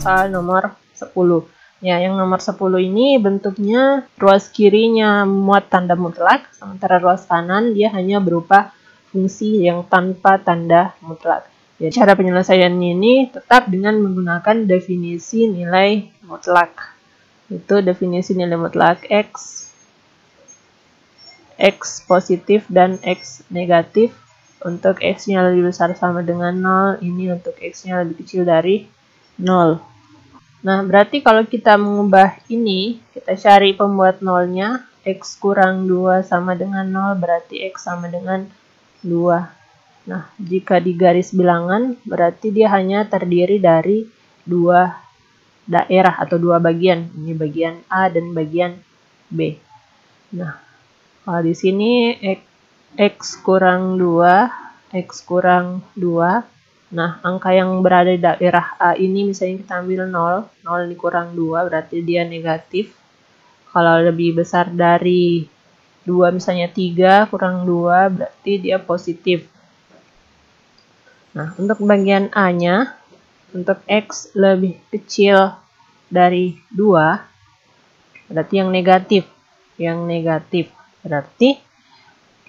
soal nomor 10. Ya, yang nomor 10 ini bentuknya ruas kirinya muat tanda mutlak, sementara ruas kanan dia hanya berupa fungsi yang tanpa tanda mutlak. Ya, cara penyelesaiannya ini tetap dengan menggunakan definisi nilai mutlak. Itu definisi nilai mutlak X positif dan X negatif. Untuk X-nya lebih besar sama dengan 0, ini untuk X-nya lebih kecil dari 0. Nah, berarti kalau kita mengubah ini, kita cari pembuat nolnya, X kurang 2 sama dengan 0, berarti X sama dengan 2. Nah, jika di garis bilangan, berarti dia hanya terdiri dari 2 daerah atau 2 bagian. Ini bagian A dan bagian B. Nah, kalau di sini X kurang 2, X kurang 2. Nah, angka yang berada di daerah A ini misalnya kita ambil 0. 0 dikurang 2 berarti dia negatif. Kalau lebih besar dari 2 misalnya 3 kurang 2 berarti dia positif. Nah, untuk bagian A-nya, untuk X lebih kecil dari 2, berarti yang negatif. Yang negatif berarti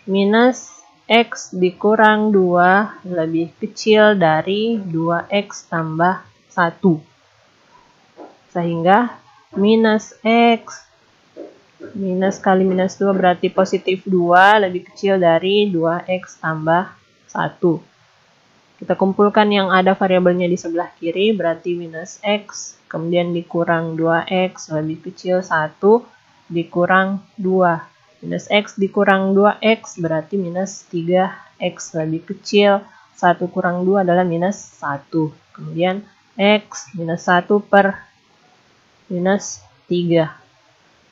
minus X dikurang 2 lebih kecil dari 2X tambah 1. Sehingga minus X minus kali minus 2 berarti positif 2 lebih kecil dari 2X tambah 1. Kita kumpulkan yang ada variabelnya di sebelah kiri, berarti minus X, kemudian dikurang 2X lebih kecil 1, dikurang 2. Minus X dikurang 2X berarti minus 3X lebih kecil, 1 kurang 2 adalah minus 1. Kemudian X minus 1 per minus 3.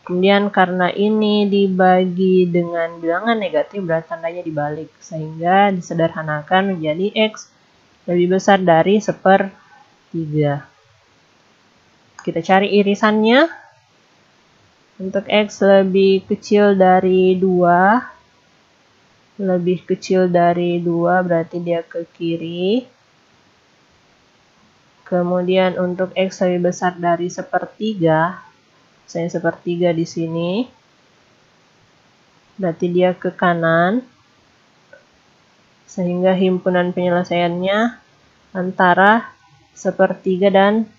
Kemudian karena ini dibagi dengan bilangan negatif, berarti tandanya dibalik. Sehingga disederhanakan menjadi X lebih besar dari 1/3. Kita cari irisannya. Untuk X lebih kecil dari 2. Lebih kecil dari 2 berarti dia ke kiri. Kemudian untuk X lebih besar dari 1/3. Misalnya 1/3 di sini. Berarti dia ke kanan. Sehingga himpunan penyelesaiannya antara 1/3 dan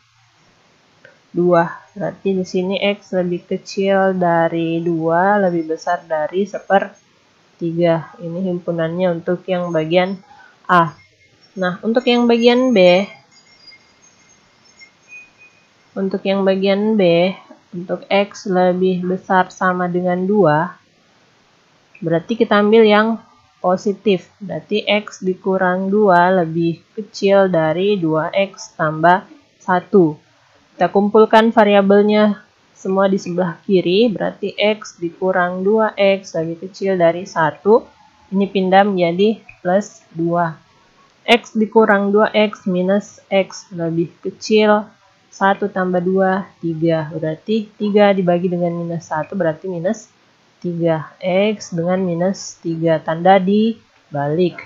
2. Berarti di sini X lebih kecil dari 2, lebih besar dari 1/3. Ini himpunannya untuk yang bagian A. Nah, untuk yang bagian B, untuk X lebih besar sama dengan 2, berarti kita ambil yang positif. Berarti X dikurang 2 lebih kecil dari 2X tambah 1. Kita kumpulkan variabelnya semua di sebelah kiri. Berarti X dikurang 2X lebih kecil dari 1. Ini pindah menjadi plus 2. X dikurang 2X minus X lebih kecil 1 tambah 2, 3. Berarti 3 dibagi dengan minus 1 berarti minus 3. X dengan minus 3. Tanda dibalik.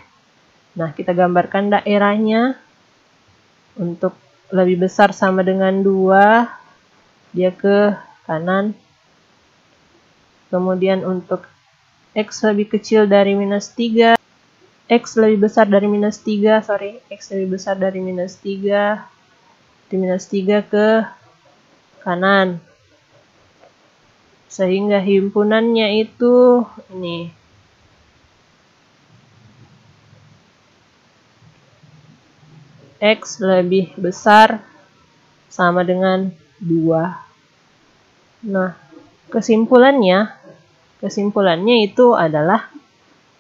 Nah, kita gambarkan daerahnya. Untuk lebih besar sama dengan 2, dia ke kanan. Kemudian untuk X lebih kecil dari minus 3. X lebih besar dari minus 3, X lebih besar dari minus 3. Di minus 3 ke kanan. Sehingga himpunannya itu ini. X lebih besar sama dengan 2. Nah, kesimpulannya itu adalah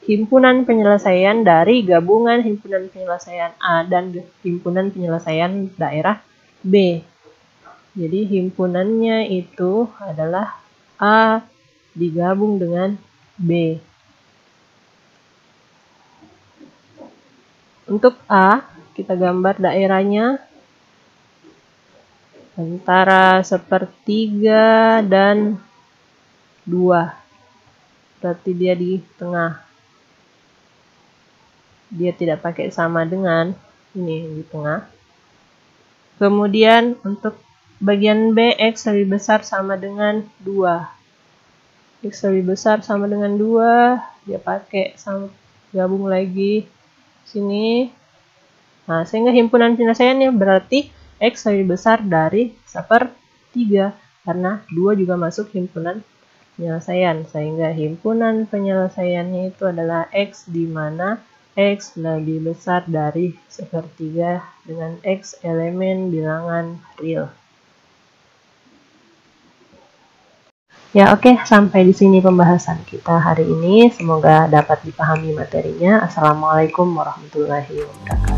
himpunan penyelesaian dari gabungan himpunan penyelesaian A dan himpunan penyelesaian daerah B. Jadi himpunannya itu adalah A digabung dengan B. Untuk A, kita gambar daerahnya antara 1/3 dan 2. Berarti dia di tengah. Dia tidak pakai sama dengan ini di tengah. Kemudian untuk bagian B, X lebih besar sama dengan 2. X lebih besar sama dengan 2, dia pakai sama gabung lagi sini. Nah, sehingga himpunan penyelesaiannya berarti X lebih besar dari 1/3, karena 2 juga masuk himpunan penyelesaian, sehingga himpunan penyelesaiannya itu adalah X, di mana X lebih besar dari 1/3 dengan X elemen bilangan real. Ya, oke, sampai di sini pembahasan kita hari ini. Semoga dapat dipahami materinya. Assalamualaikum warahmatullahi wabarakatuh.